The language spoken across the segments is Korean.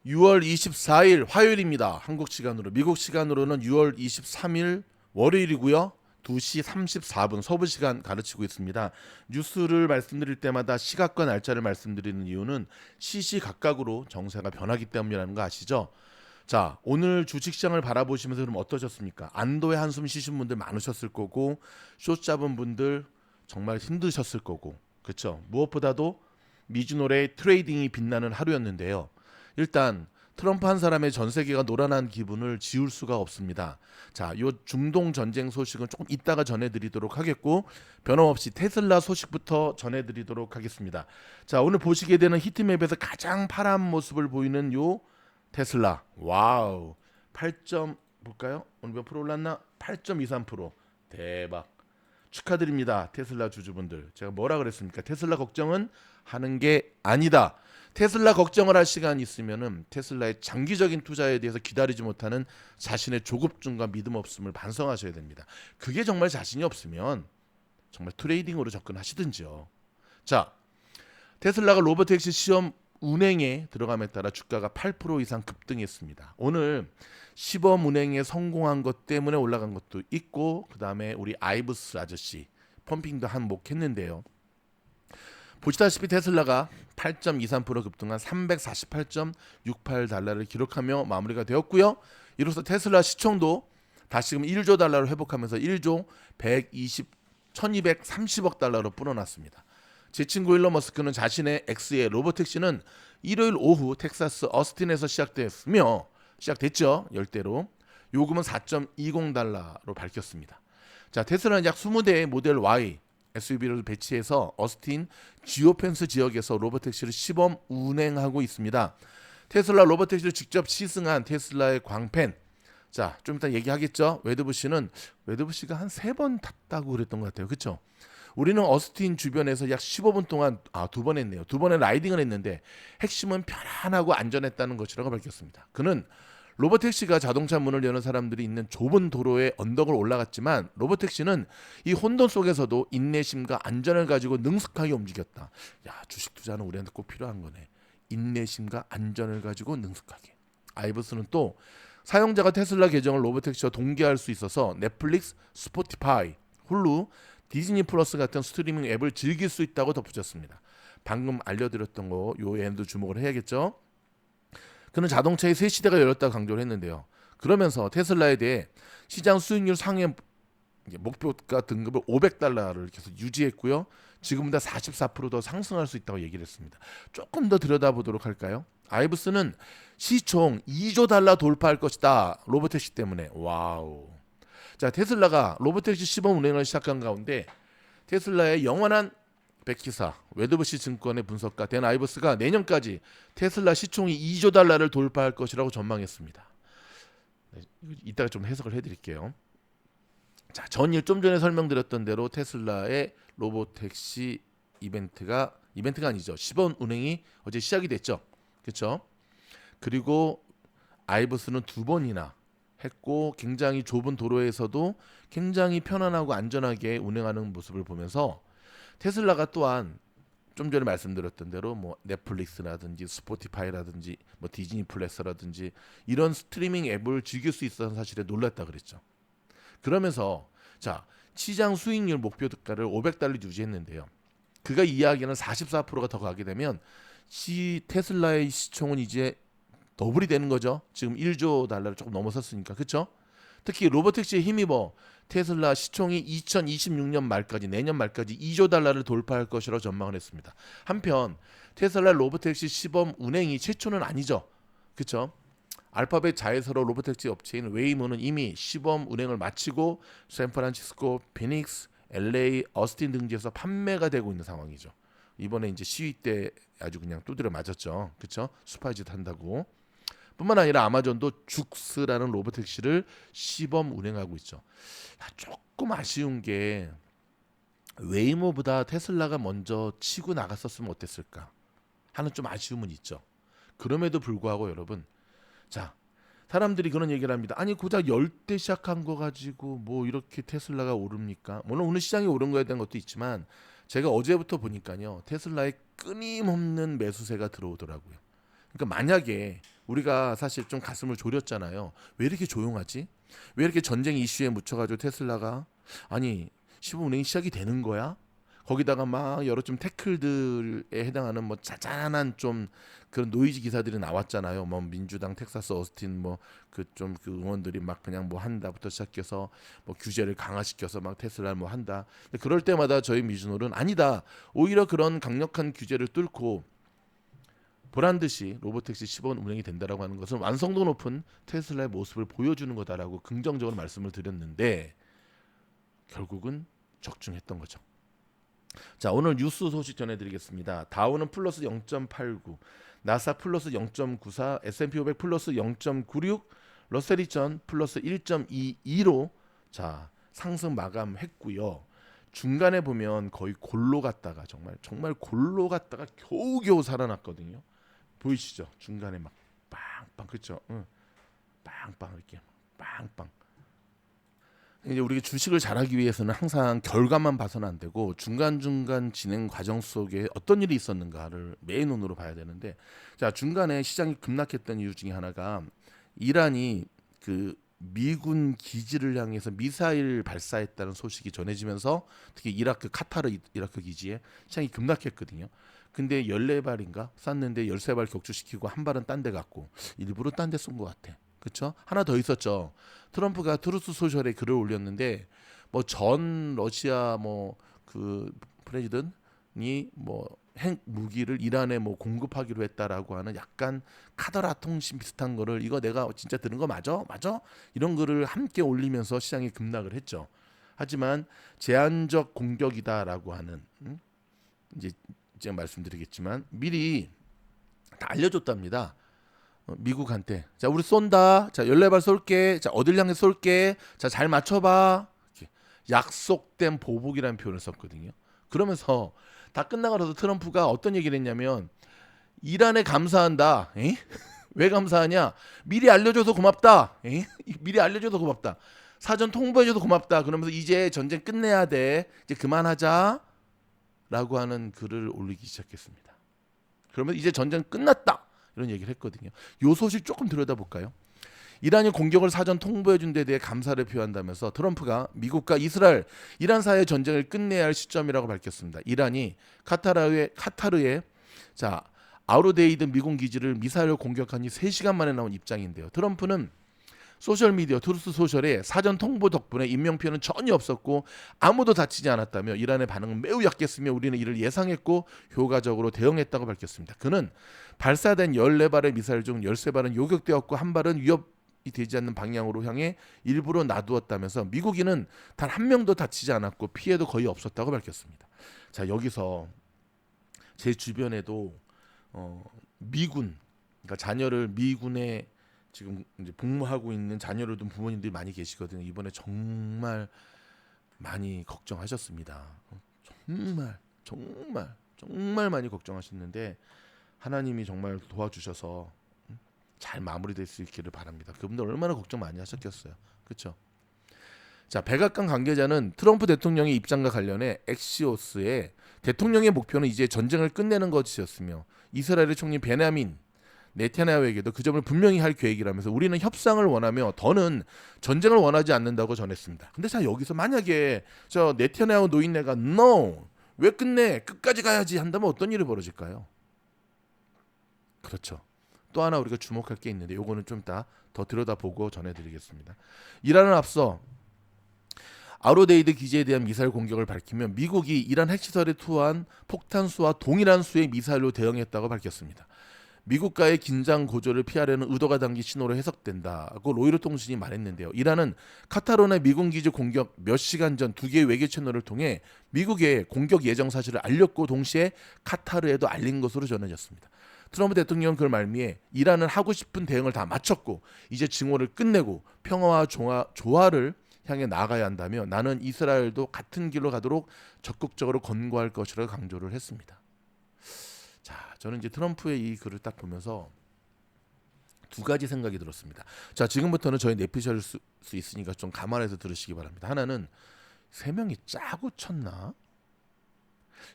6월 24일 화요일입니다. 한국 시간으로. 미국 시간으로는 6월 23일 월요일이고요. 2시 34분 서부 시간 가르치고 있습니다. 뉴스를 말씀드릴 때마다 시각과 날짜를 말씀드리는 이유는 시시각각으로 정세가 변하기 때문이라는 거 아시죠? 자, 오늘 주식시장을 바라보시면서 그럼 어떠셨습니까? 안도의 한숨 쉬신 분들 많으셨을 거고, 숏 잡은 분들 정말 힘드셨을 거고, 그렇죠? 무엇보다도 미주노래의 트레이딩이 빛나는 하루였는데요. 일단 트럼프 한 사람의 전 세계가 노란한 기분을 지울 수가 없습니다. 자, 요 중동 전쟁 소식은 조금 이따가 전해드리도록 하겠고, 변함없이 테슬라 소식부터 전해드리도록 하겠습니다. 자, 오늘 보시게 되는 히트맵에서 가장 파란 모습을 보이는 요 테슬라. 와우. 8점 볼까요? 오늘 몇 프로 올랐나? 8.23%. 대박. 축하드립니다. 테슬라 주주분들. 제가 뭐라 그랬습니까? 테슬라 걱정은 하는 게 아니다. 테슬라 걱정을 할 시간이 있으면은 테슬라의 장기적인 투자에 대해서 기다리지 못하는 자신의 조급증과 믿음 없음을 반성하셔야 됩니다. 그게 정말 자신이 없으면 정말 트레이딩으로 접근하시든지요. 자, 테슬라가 로보택시 시험 운행에 들어감에 따라 주가가 8% 이상 급등했습니다. 오늘 시범 운행에 성공한 것 때문에 올라간 것도 있고, 그 다음에 우리 아이브스 아저씨 펌핑도 한몫했는데요. 보시다시피 테슬라가 8.23% 급등한 348.68달러를 기록하며 마무리가 되었고요. 이로써 테슬라 시총도 다시금 1조 달러를 회복하면서 1조 1230억 달러로 불어났습니다. 제 친구 일론 머스크는 자신의 X의 로보택시는 일요일 오후 텍사스 어스틴에서 시작됐죠. 열대로. 요금은 4.20달러로 밝혔습니다. 자, 테슬라는 약 20대의 모델 Y SUV를 배치해서 어스틴 지오펜스 지역에서 로보택시를 시범 운행하고 있습니다. 테슬라 로보택시를 직접 시승한 테슬라의 광팬. 자, 좀 이따 얘기하겠죠. 웨드부시가 한 3번 탔다고 그랬던 것 같아요. 그렇죠? 우리는 어스틴 주변에서 약 15분 동안 2번 했네요. 2번의 라이딩을 했는데 핵심은 편안하고 안전했다는 것이라고 밝혔습니다. 그는 로보택시가 자동차 문을 여는 사람들이 있는 좁은 도로에 언덕을 올라갔지만 로보택시는 이 혼돈 속에서도 인내심과 안전을 가지고 능숙하게 움직였다. 야, 주식 투자는 우리한테 꼭 필요한 거네. 인내심과 안전을 가지고 능숙하게. 아이브스는 또 사용자가 테슬라 계정을 로보택시와 동기할 수 있어서 넷플릭스, 스포티파이, 훌루, 디즈니 플러스 같은 스트리밍 앱을 즐길 수 있다고 덧붙였습니다. 방금 알려드렸던 거 요 애도 주목을 해야겠죠. 그는 자동차의 새 시대가 열렸다고 강조를 했는데요. 그러면서 테슬라에 대해 시장 수익률 상회 목표가 등급을 500달러를 계속 유지했고요. 지금보다 44%더 상승할 수 있다고 얘기를 했습니다. 조금 더 들여다보도록 할까요? 아이브스는 시총 2조 달러 돌파할 것이다. 로보택시 때문에. 와우. 자, 테슬라가 로보택시 시범 운행을 시작한 가운데 테슬라의 영원한 백기사 웨드부시 증권의 분석가 댄 아이버스가 내년까지 테슬라 시총이 2조 달러를 돌파할 것이라고 전망했습니다. 이따가 좀 해석을 해드릴게요. 자, 전일 좀 전에 설명드렸던 대로 테슬라의 로보택시 이벤트가 아니죠. 시범 운행이 어제 시작이 됐죠. 그렇죠? 그리고 아이버스는 2번이나 했고 굉장히 좁은 도로에서도 굉장히 편안하고 안전하게 운행하는 모습을 보면서 테슬라가 또한 좀 전에 말씀드렸던 대로 뭐 넷플릭스라든지 스포티파이라든지 뭐 디즈니 플러스라든지 이런 스트리밍 앱을 즐길 수 있어서 사실에 놀랐다 그랬죠. 그러면서 자, 시장 수익률 목표 주가를 500달러 유지했는데요. 그가 이야기하는 44%가 더 가게 되면 테슬라의 시총은 이제 더블이 되는 거죠. 지금 1조 달러를 조금 넘어섰으니까. 그렇죠? 특히 로보택시에 힘입어 테슬라 시총이 2026년 말까지 내년 말까지 2조 달러를 돌파할 것이라고 전망을 했습니다. 한편 테슬라 로보택시 시범 운행이 최초는 아니죠. 그렇죠? 알파벳 자회사로 로보택시 업체인 웨이모는 이미 시범 운행을 마치고 샌프란시스코, 피닉스, LA, 어스틴 등지에서 판매가 되고 있는 상황이죠. 이번에 이제 시위 때 아주 그냥 두드려 맞았죠. 그렇죠? 스파이짓 한다고. 뿐만 아니라 아마존도 죽스라는 로보택시를 시범 운행하고 있죠. 조금 아쉬운 게 웨이모보다 테슬라가 먼저 치고 나갔었으면 어땠을까 하는 좀 아쉬움은 있죠. 그럼에도 불구하고 여러분, 자, 사람들이 그런 얘기를 합니다. 아니 고작 10대 시작한 거 가지고 뭐 이렇게 테슬라가 오릅니까? 물론 오늘 시장이 오른 거에 대한 것도 있지만 제가 어제부터 보니까요. 테슬라에 끊임없는 매수세가 들어오더라고요. 그러니까 만약에 우리가 사실 좀 가슴을 졸였잖아요. 왜 이렇게 조용하지? 왜 이렇게 전쟁 이슈에 묻혀가지고 테슬라가 아니 시범 운행이 시작이 되는 거야? 거기다가 막 여러 좀 태클들에 해당하는 뭐 자잘한 좀 그런 노이즈 기사들이 나왔잖아요. 뭐 민주당 텍사스 어스틴 뭐 그 좀 그 의원들이 막 그냥 뭐 한다부터 시작해서 뭐 규제를 강화시켜서 막 테슬라를 뭐 한다. 근데 그럴 때마다 저희 미주노는 아니다. 오히려 그런 강력한 규제를 뚫고 보란 듯이 로보택시 10원 운행이 된다라고 하는 것은 완성도 높은 테슬라의 모습을 보여주는 거다라고 긍정적으로 말씀을 드렸는데 결국은 적중했던 거죠. 자, 오늘 뉴스 소식 전해드리겠습니다. 다우는 플러스 0.89, 나사 플러스 0.94, S&P 500 플러스 0.96, 러셀 2000 플러스 1.22로 자 상승 마감했고요. 중간에 보면 거의 골로 갔다가 정말 골로 갔다가 겨우겨우 살아났거든요. 보이시죠? 중간에 막 빵빵 그렇죠? 응. 빵빵 이렇게 빵빵. 이제 우리가 주식을 잘하기 위해서는 항상 결과만 봐서는 안 되고 중간중간 진행 과정 속에 어떤 일이 있었는가를 매의 눈으로 봐야 되는데 자 중간에 시장이 급락했던 이유 중에 하나가 이란이 그 미군 기지를 향해서 미사일 발사했다는 소식이 전해지면서 특히 이라크 카타르 이라크 기지에 시장이 급락했거든요. 근데 14발인가 쐈는데 13발 격추시키고 한 발은 딴 데 갔고 일부러 딴 데 쏜 것 같아. 그렇죠? 하나 더 있었죠. 트럼프가 트루스 소셜에 글을 올렸는데 뭐 전 러시아 뭐 그 프레지던이 뭐 핵 무기를 이란에 뭐 공급하기로 했다라고 하는 약간 카더라 통신 비슷한 거를 이거 내가 진짜 들은 거 맞아? 맞아? 이런 글을 함께 올리면서 시장이 급락을 했죠. 하지만 제한적 공격이다라고 하는 이제 말씀드리겠지만 미리 다 알려줬답니다. 미국한테 자 우리 쏜다 자 14발 쏠게 자 어딜 향해 쏠게 자 잘 맞춰봐 이렇게 약속된 보복이라는 표현을 썼거든요. 그러면서 다 끝나고 나서 트럼프가 어떤 얘기를 했냐면 이란에 감사한다. 에이? 왜 감사하냐 미리 알려줘서 고맙다. 에이? 미리 알려줘서 고맙다. 사전 통보해줘서 고맙다. 그러면서 이제 전쟁 끝내야 돼 이제 그만하자 라고 하는 글을 올리기 시작했습니다. 그러면 이제 전쟁 끝났다 이런 얘기를 했거든요. 요 소식 조금 들여다볼까요? 이란이 공격을 사전 통보해 준 데 대해 감사를 표한다면서 트럼프가 미국과 이스라엘, 이란 사이의 전쟁을 끝내야 할 시점이라고 밝혔습니다. 이란이 카타르의 자 아우르데이드 미군 기지를 미사일로 공격한 지 3시간 만에 나온 입장인데요. 트럼프는 소셜미디어 트루스 소셜에 사전 통보 덕분에 인명피해는 전혀 없었고 아무도 다치지 않았다며 이란의 반응은 매우 약했으며 우리는 이를 예상했고 효과적으로 대응했다고 밝혔습니다. 그는 발사된 14발의 미사일 중 13발은 요격되었고 한 발은 위협이 되지 않는 방향으로 향해 일부러 놔두었다면서 미국인은 단 한 명도 다치지 않았고 피해도 거의 없었다고 밝혔습니다. 자 여기서 제 주변에도 미군 그러니까 자녀를 미군에 지금 이제 복무하고 있는 자녀를 둔 부모님들이 많이 계시거든요. 이번에 정말 많이 걱정하셨습니다. 정말 많이 걱정하셨는데 하나님이 정말 도와주셔서 잘 마무리될 수 있기를 바랍니다. 그분들 얼마나 걱정 많이 하셨겠어요. 그렇죠? 자, 백악관 관계자는 트럼프 대통령의 입장과 관련해 엑시오스의 대통령의 목표는 이제 전쟁을 끝내는 것이었으며 이스라엘의 총리 베냐민 네타냐후에게도 그 점을 분명히 할 계획이라면서 우리는 협상을 원하며 더는 전쟁을 원하지 않는다고 전했습니다. 근데 자 여기서 만약에 저 네타냐후 노인네가 No 왜 끝내 끝까지 가야지 한다면 어떤 일이 벌어질까요? 그렇죠. 또 하나 우리가 주목할 게 있는데 요거는 좀 이따 더 들여다보고 전해드리겠습니다. 이란은 앞서 아우르데이드 기지에 대한 미사일 공격을 밝히며 미국이 이란 핵시설에 투하한 폭탄수와 동일한 수의 미사일로 대응했다고 밝혔습니다. 미국과의 긴장 고조를 피하려는 의도가 담긴 신호로 해석된다고 로이터 통신이 말했는데요. 이란은 카타르의 미군 기지 공격 몇 시간 전 2개의 외교 채널을 통해 미국의 공격 예정 사실을 알렸고 동시에 카타르에도 알린 것으로 전해졌습니다. 트럼프 대통령은 그 말미에 이란은 하고 싶은 대응을 다 마쳤고 이제 증오를 끝내고 평화와 조화를 향해 나아가야 한다며 나는 이스라엘도 같은 길로 가도록 적극적으로 권고할 것이라고 강조를 했습니다. 자, 저는 이제 트럼프의 이 글을 딱 보면서 두 가지 생각이 들었습니다. 자, 지금부터는 저희 내피셜 수 있으니까 좀 감안해서 들으시기 바랍니다. 하나는 세 명이 짜고 쳤나?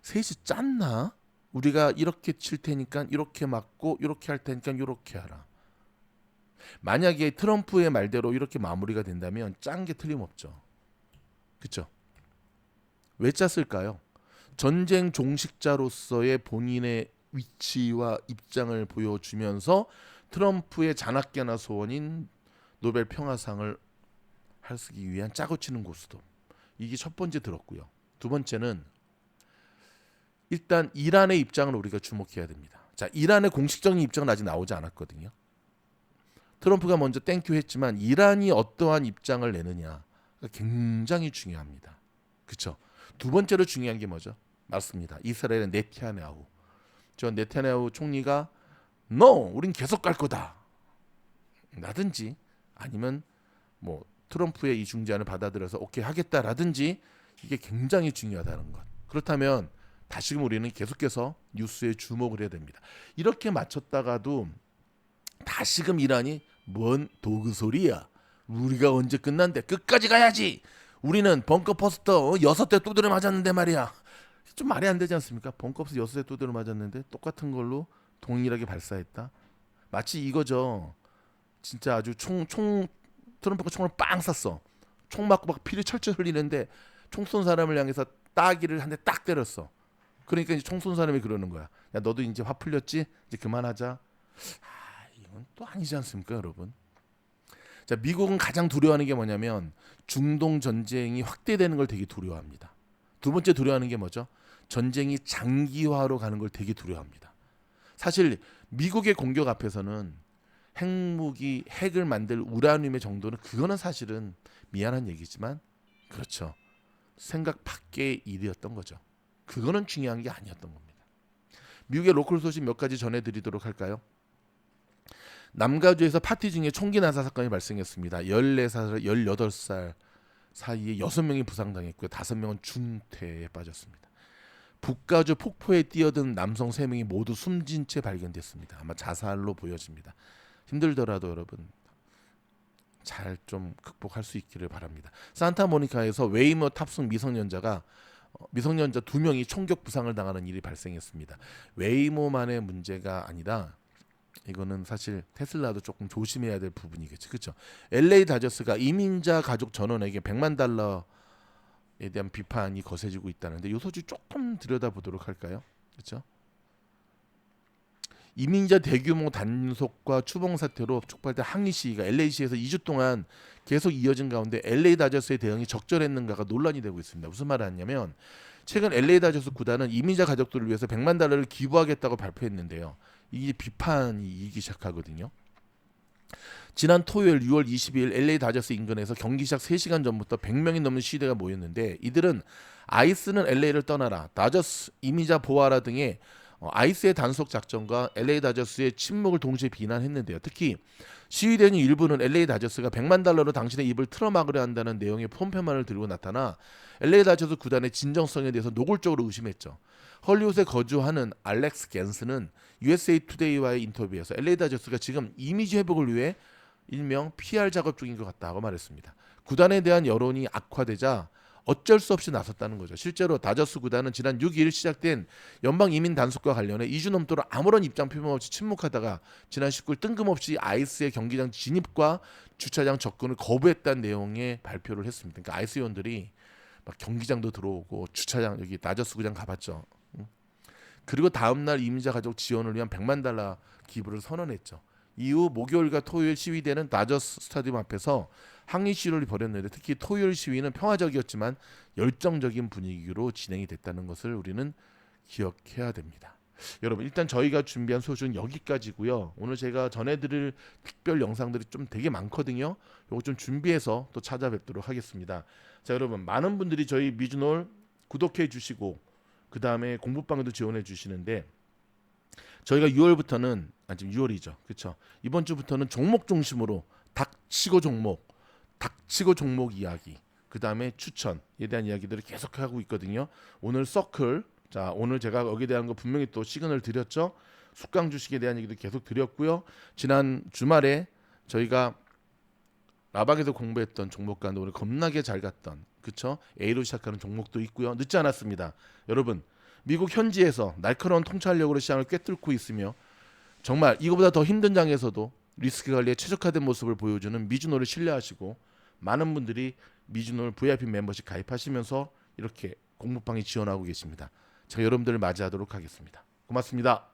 셋이 짰나? 우리가 이렇게 칠 테니까 이렇게 맞고 이렇게 할 테니까 이렇게 하라. 만약에 트럼프의 말대로 이렇게 마무리가 된다면 짠 게 틀림없죠. 그렇죠? 왜 짰을까요? 전쟁 종식자로서의 본인의 위치와 입장을 보여주면서 트럼프의 잔악계나 소원인 노벨 평화상을 하기 위한 짜고 치는 고스톱. 이게 첫 번째 들었고요. 두 번째는 일단 이란의 입장을 우리가 주목해야 됩니다. 자, 이란의 공식적인 입장은 아직 나오지 않았거든요. 트럼프가 먼저 땡큐 했지만 이란이 어떠한 입장을 내느냐가 굉장히 중요합니다. 그렇죠? 두 번째로 중요한 게 뭐죠? 맞습니다. 이스라엘의 네타냐후. 저 네타냐후 총리가 No, 우린 계속 갈 거다. 라든지 아니면 뭐 트럼프의 이 중재안을 받아들여서 오케이 하겠다라든지 이게 굉장히 중요하다는 것. 그렇다면 다시금 우리는 계속해서 뉴스에 주목을 해야 됩니다. 이렇게 맞췄다가도 다시금 이란이 뭔 도그 소리야. 우리가 언제 끝난대. 끝까지 가야지. 우리는 벙커 버스터 6대 두드려 맞았는데 말이야. 좀 말이 안 되지 않습니까? 벙커 버스터 6대 두드려 맞았는데 똑같은 걸로 동일하게 발사했다. 마치 이거죠. 진짜 아주 트럼프가 총을 빵 쐈어. 총 맞고 막 피를 철철 흘리는데 총 쏜 사람을 향해서 따기를 한 대 딱 때렸어. 그러니까 이제 총 쏜 사람이 그러는 거야. 야, 너도 이제 화 풀렸지? 이제 그만하자. 이건 또 아니지 않습니까, 여러분? 자, 미국은 가장 두려워하는 게 뭐냐면 중동 전쟁이 확대되는 걸 되게 두려워합니다. 두 번째 두려워하는 게 뭐죠? 전쟁이 장기화로 가는 걸 되게 두려워합니다. 사실 미국의 공격 앞에서는 핵무기, 핵을 만들 우라늄의 정도는 그거는 사실은 미안한 얘기지만 그렇죠. 생각 밖의 일이었던 거죠. 그거는 중요한 게 아니었던 겁니다. 미국의 로컬 소식 몇 가지 전해드리도록 할까요? 남가주에서 파티 중에 총기 난사 사건이 발생했습니다. 14살, 18살 사이에 6명이 부상당했고요. 5명은 중태에 빠졌습니다. 북가주 폭포에 뛰어든 남성 3명이 모두 숨진 채 발견됐습니다. 아마 자살로 보여집니다. 힘들더라도 여러분 잘 좀 극복할 수 있기를 바랍니다. 산타모니카에서 웨이모 탑승 미성년자 2명이 총격 부상을 당하는 일이 발생했습니다. 웨이모만의 문제가 아니라 이거는 사실 테슬라도 조금 조심해야 될 부분이겠죠. 그렇죠? LA 다저스가 이민자 가족 전원에게 100만 달러에 대한 비판이 거세지고 있다는데 이 소식 조금 들여다보도록 할까요? 그렇죠? 이민자 대규모 단속과 추봉 사태로 촉발된 항의 시위가 LA시에서 2주 동안 계속 이어진 가운데 LA 다저스의 대응이 적절했는가가 논란이 되고 있습니다. 무슨 말을 하냐면 최근 LA 다저스 구단은 이민자 가족들을 위해서 100만 달러를 기부하겠다고 발표했는데요. 이게 비판이 이기 시작하거든요. 지난 토요일 6월 22일 LA 다저스 인근에서 경기 시작 3시간 전부터 100명이 넘는 시위대가 모였는데 이들은 아이스는 LA를 떠나라, 다저스 이민자 보호하라 등의 아이스의 단속 작전과 LA 다저스의 침묵을 동시에 비난했는데요. 특히 시위대원 일부는 LA 다저스가 100만 달러로 당신의 입을 틀어막으려 한다는 내용의 폰페만을 들고 나타나 LA 다저스 구단의 진정성에 대해서 노골적으로 의심했죠. 헐리우드에 거주하는 알렉스 겐스는 USA 투데이와의 인터뷰에서 LA 다저스가 지금 이미지 회복을 위해 일명 PR 작업 중인 것 같다고 말했습니다. 구단에 대한 여론이 악화되자 어쩔 수 없이 나섰다는 거죠. 실제로 다저스 구단은 지난 6일 시작된 연방 이민 단속과 관련해 2주 넘도록 아무런 입장 표명 없이 침묵하다가 지난 19일 뜬금없이 아이스의 경기장 진입과 주차장 접근을 거부했다는 내용의 발표를 했습니다. 그러니까 아이스 요원들이 막 경기장도 들어오고 주차장 여기 다저스 구장 가봤죠. 그리고 다음날 이민자 가족 지원을 위한 100만 달러 기부를 선언했죠. 이후 목요일과 토요일 시위대는 다저스 스타디움 앞에서 항의 시위를 벌였는데 특히 토요일 시위는 평화적이었지만 열정적인 분위기로 진행이 됐다는 것을 우리는 기억해야 됩니다. 여러분 일단 저희가 준비한 소식은 여기까지고요. 오늘 제가 전해드릴 특별 영상들이 좀 되게 많거든요. 요거 좀 준비해서 또 찾아뵙도록 하겠습니다. 자 여러분 많은 분들이 저희 미주놀 구독해 주시고 그 다음에 공부방에도 지원해 주시는데 저희가 6월부터는 지금 6월이죠. 그렇죠? 이번 주부터는 종목 중심으로 닥치고 종목 이야기, 그 다음에 추천에 대한 이야기들을 계속하고 있거든요. 오늘 서클, 자 오늘 제가 여기에 대한 거 분명히 또 시그널 드렸죠. 숙강 주식에 대한 얘기도 계속 드렸고요. 지난 주말에 저희가 라방에서 공부했던 종목과 오늘 겁나게 잘 갔던 그쵸? A로 시작하는 종목도 있고요. 늦지 않았습니다. 여러분 미국 현지에서 날카로운 통찰력으로 시장을 꿰뚫고 있으며 정말 이거보다 더 힘든 장에서도 리스크 관리에 최적화된 모습을 보여주는 미즈노를 신뢰하시고 많은 분들이 미즈노 VIP 멤버십 가입하시면서 이렇게 공부방이 지원하고 계십니다. 제가 여러분들을 맞이하도록 하겠습니다. 고맙습니다.